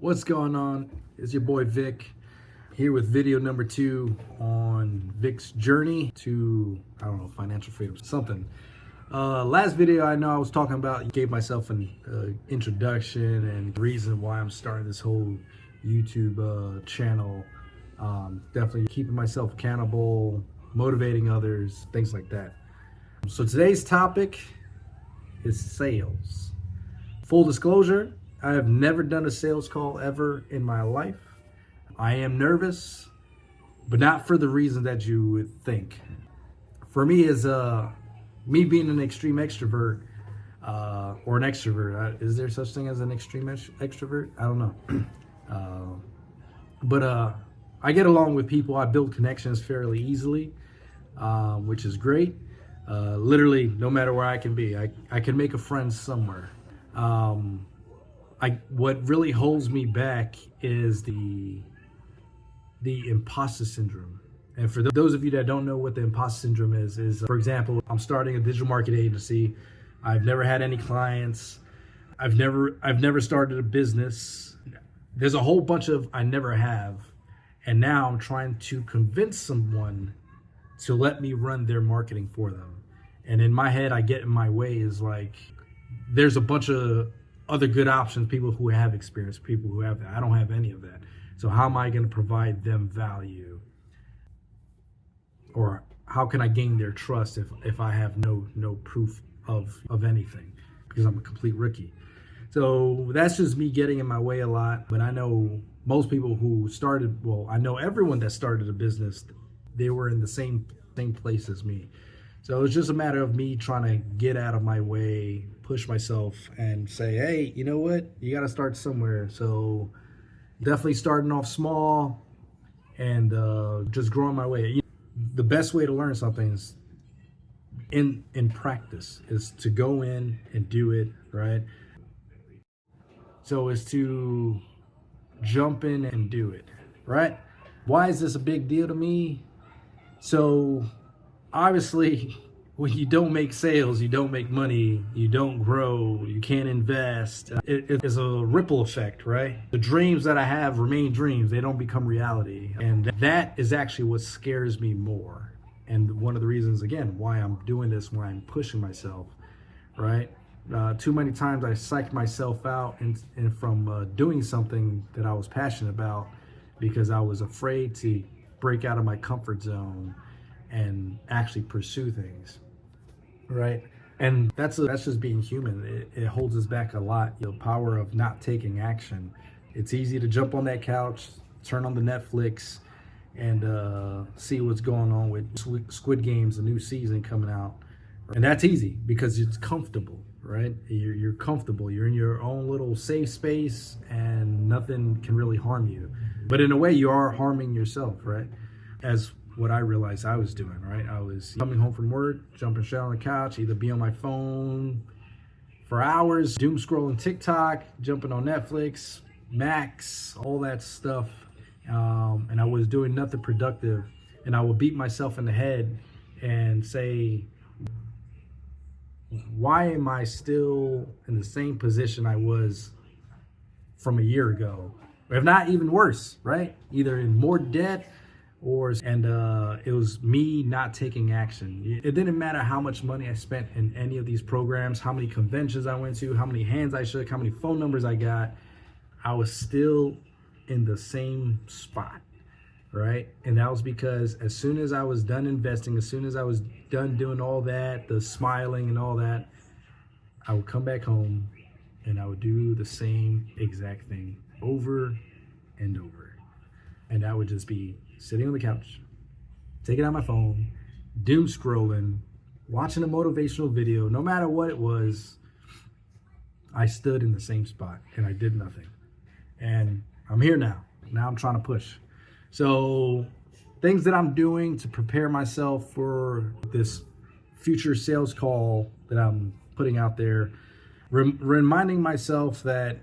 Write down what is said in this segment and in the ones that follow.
What's going on? It's your boy Vic here with video number 2 on Vic's journey to, I don't know, financial freedom, something. Last video I know I was talking about, gave myself an introduction and reason why I'm starting this whole YouTube channel. Definitely keeping myself accountable, motivating others, things like that. So today's topic is sales. Full disclosure, I have never done a sales call ever in my life. I am nervous, but not for the reason that you would think. For me, is me being an extreme extrovert or an extrovert. Is there such thing as an extreme extrovert? I don't know. But I get along with people. I build connections fairly easily, which is great. Literally, no matter where I can be, I can make a friend somewhere. What really holds me back is the imposter syndrome. And for those of you that don't know what the imposter syndrome is, for example, I'm starting a digital marketing agency. I've never had any clients. I've never started a business. There's a whole bunch of I never have. And now I'm trying to convince someone to let me run their marketing for them. And in my head, I get in my way is like, there's a bunch of other good options, people who have experience, people who have that. I don't have any of that. So how am I going to provide them value? Or how can I gain their trust if I have no proof of anything? Because I'm a complete rookie. So that's just me getting in my way a lot. But I know most people who started, well, I know everyone that started a business, they were in the same place as me. So it's just a matter of me trying to get out of my way, push myself and say, hey, you know what? You got to start somewhere. So definitely starting off small and just growing my way. The best way to learn something is in practice, is to go in and do it, right? So it's to jump in and do it, right? Why is this a big deal to me? So obviously, when you don't make sales, you don't make money, you don't grow, you can't invest. It is a ripple effect, right? The dreams that I have remain dreams. They don't become reality. And that is actually what scares me more. And one of the reasons, again, why I'm doing this, why I'm pushing myself, right? Too many times I psyched myself out and from doing something that I was passionate about because I was afraid to break out of my comfort zone and actually pursue things, right? And that's just being human. It holds us back a lot. The power of not taking action. It's easy to jump on that couch, turn on the Netflix, and see what's going on with Squid Games, the new season coming out. And that's easy because it's comfortable, right? You're comfortable. You're in your own little safe space, and nothing can really harm you. But in a way, you are harming yourself, right? As what I realized I was doing, right? I was coming home from work, jumping straight on the couch, either be on my phone for hours, doom scrolling TikTok, jumping on Netflix, Max, all that stuff. And I was doing nothing productive. And I would beat myself in the head and say, why am I still in the same position I was from a year ago? Or if not even worse, right? Either in more debt, it was me not taking action. It didn't matter how much money I spent in any of these programs, how many conventions I went to, how many hands I shook, how many phone numbers I got. I was still in the same spot, right? And that was because as soon as I was done investing, as soon as I was done doing all that, the smiling and all that, I would come back home and I would do the same exact thing over and over. And that would just be sitting on the couch, taking out my phone, doom scrolling, watching a motivational video. No matter what it was, I stood in the same spot and I did nothing. And I'm here now. Now I'm trying to push. So things that I'm doing to prepare myself for this future sales call that I'm putting out there, reminding myself that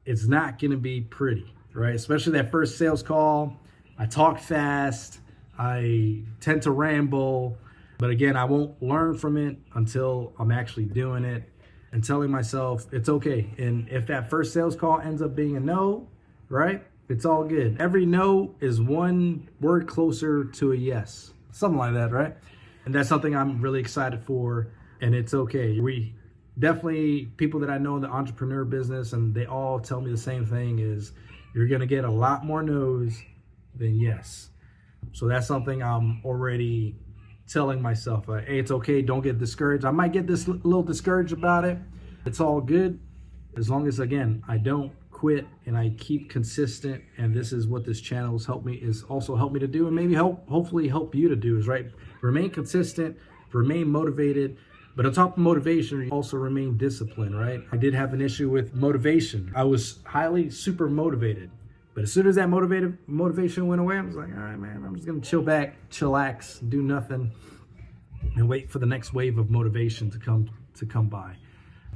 it's not going to be pretty, right? Especially that first sales call. I talk fast, I tend to ramble, but again, I won't learn from it until I'm actually doing it. and telling myself it's okay. And if that first sales call ends up being a no, right? It's all good. Every no is one word closer to a yes. Something like that, right? And that's something I'm really excited for, and it's okay. We definitely, people that I know in the entrepreneur business, and they all tell me the same thing, is you're gonna get a lot more no's than yes. So that's something I'm already telling myself, like, hey, it's okay, don't get discouraged. I might get this little discouraged about it. It's all good, as long as, again, I don't quit and I keep consistent. And this is what this channel has helped me to do, and maybe hopefully help you to do, is right, remain consistent, remain motivated. But on top of motivation, you also remain disciplined, right? I did have an issue with motivation. I was super motivated, but as soon as that motivation went away, I was like, all right, man, I'm just gonna chill back, chillax, do nothing, and wait for the next wave of motivation to come by.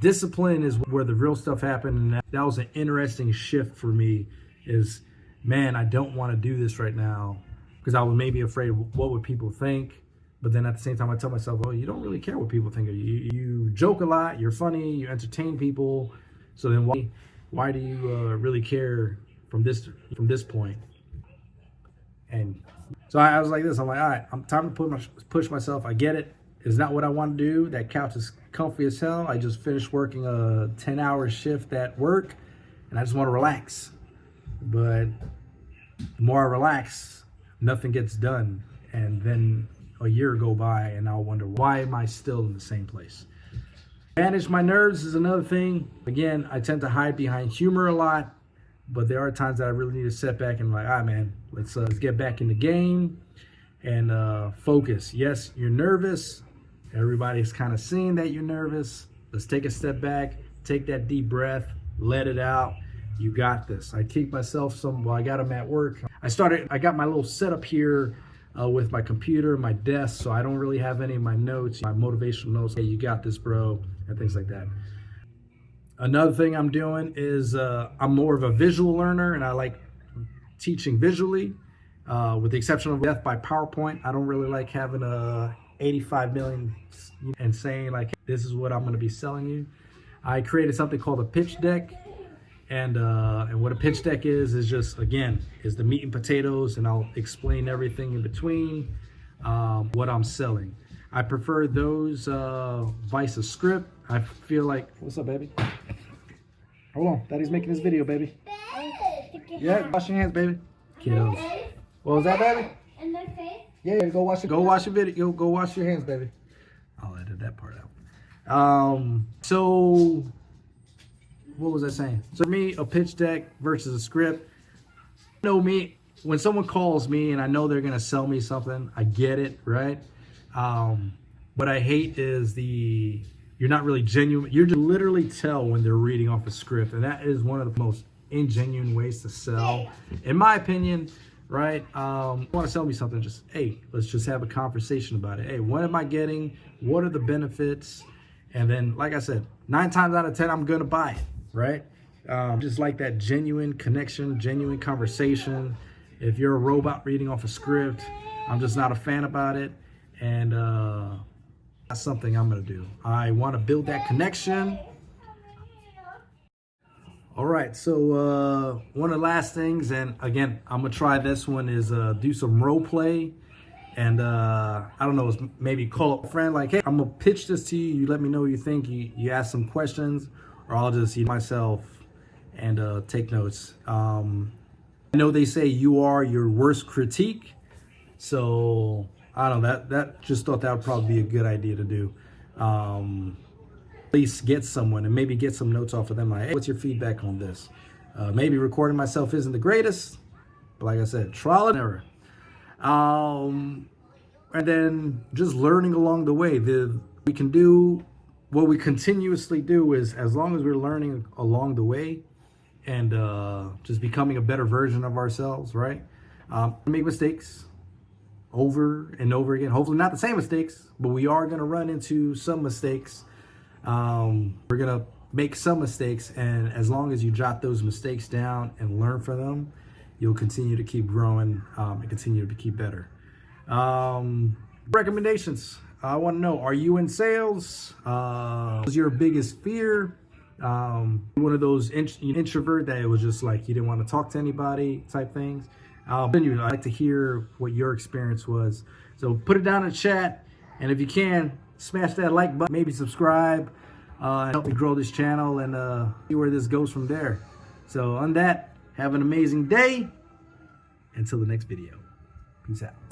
Discipline is where the real stuff happened, and that was an interesting shift for me. Is, man, I don't want to do this right now because I was maybe afraid of what would people think. But then at the same time, I tell myself, oh, you don't really care what people think of you. You joke a lot, you're funny, you entertain people. So then why do you really care from this point? And so I was like this. I'm like, all right, I'm time to push myself. I get it. It's not what I want to do. That couch is comfy as hell. I just finished working a 10-hour shift at work, and I just want to relax. But the more I relax, nothing gets done. And then a year go by, and I'll wonder, why am I still in the same place? Manage my nerves is another thing. Again, I tend to hide behind humor a lot, but there are times that I really need to sit back and like, all right, man, let's get back in the game and focus. Yes, you're nervous. Everybody's kind of seeing that you're nervous. Let's take a step back, take that deep breath, let it out. You got this. I keep myself while I got them at work. I got my little setup here with my computer, my desk, so I don't really have any of my notes, my motivational notes. Hey, you got this, bro, and things like that. Another thing I'm doing is I'm more of a visual learner, and I like teaching visually, with the exception of death by PowerPoint. I don't really like having 85 million and saying like, this is what I'm going to be selling you. I created something called a pitch deck. And what a pitch deck is just, again, is the meat and potatoes, and I'll explain everything in between, what I'm selling. I prefer those vice a script. I feel like, what's up, baby? Hold on, Daddy's making this video, baby. Yeah, wash your hands, baby. Kiddos. What was that, baby? In my face? Yeah, go wash your video. Go wash your hands, baby. I'll edit that part out. So what was I saying? So for me, a pitch deck versus a script. You know me, when someone calls me and I know they're gonna sell me something, I get it, right? What I hate is you're not really genuine. You just literally tell when they're reading off a script, and that is one of the most ingenuine ways to sell, in my opinion, right? You want to sell me something, just, hey, let's just have a conversation about it. Hey, what am I getting? What are the benefits? And then, like I said, 9 times out of 10, I'm gonna buy it, right? Just like that genuine connection, genuine conversation. If you're a robot reading off a script, I'm just not a fan about it. And that's something I'm gonna do. I want to build that connection. All right, so one of the last things, and again, I'm gonna try this one, is do some role play. And I don't know, maybe call up a friend like, hey, I'm gonna pitch this to you. You let me know what you think. You ask some questions, or I'll just see myself and take notes. I know they say you are your worst critique, so I don't know, that just thought that would probably be a good idea to do. At least get someone and maybe get some notes off of them, like, hey, what's your feedback on this? Maybe recording myself isn't the greatest, but like I said, trial and error. And then just learning along the way. We can do what we continuously do, is as long as we're learning along the way and just becoming a better version of ourselves, right? Make mistakes over and over again. Hopefully not the same mistakes, but we are going to run into some mistakes. We're going to make some mistakes, and as long as you jot those mistakes down and learn from them, you'll continue to keep growing and continue to keep better. Recommendations. I want to know, are you in sales? What's your biggest fear? One of those introvert that it was just like you didn't want to talk to anybody type things. I'd like to hear what your experience was. So put it down in the chat, and if you can, smash that like button, maybe subscribe, and help me grow this channel and see where this goes from there. So on that, have an amazing day. Until the next video. Peace out.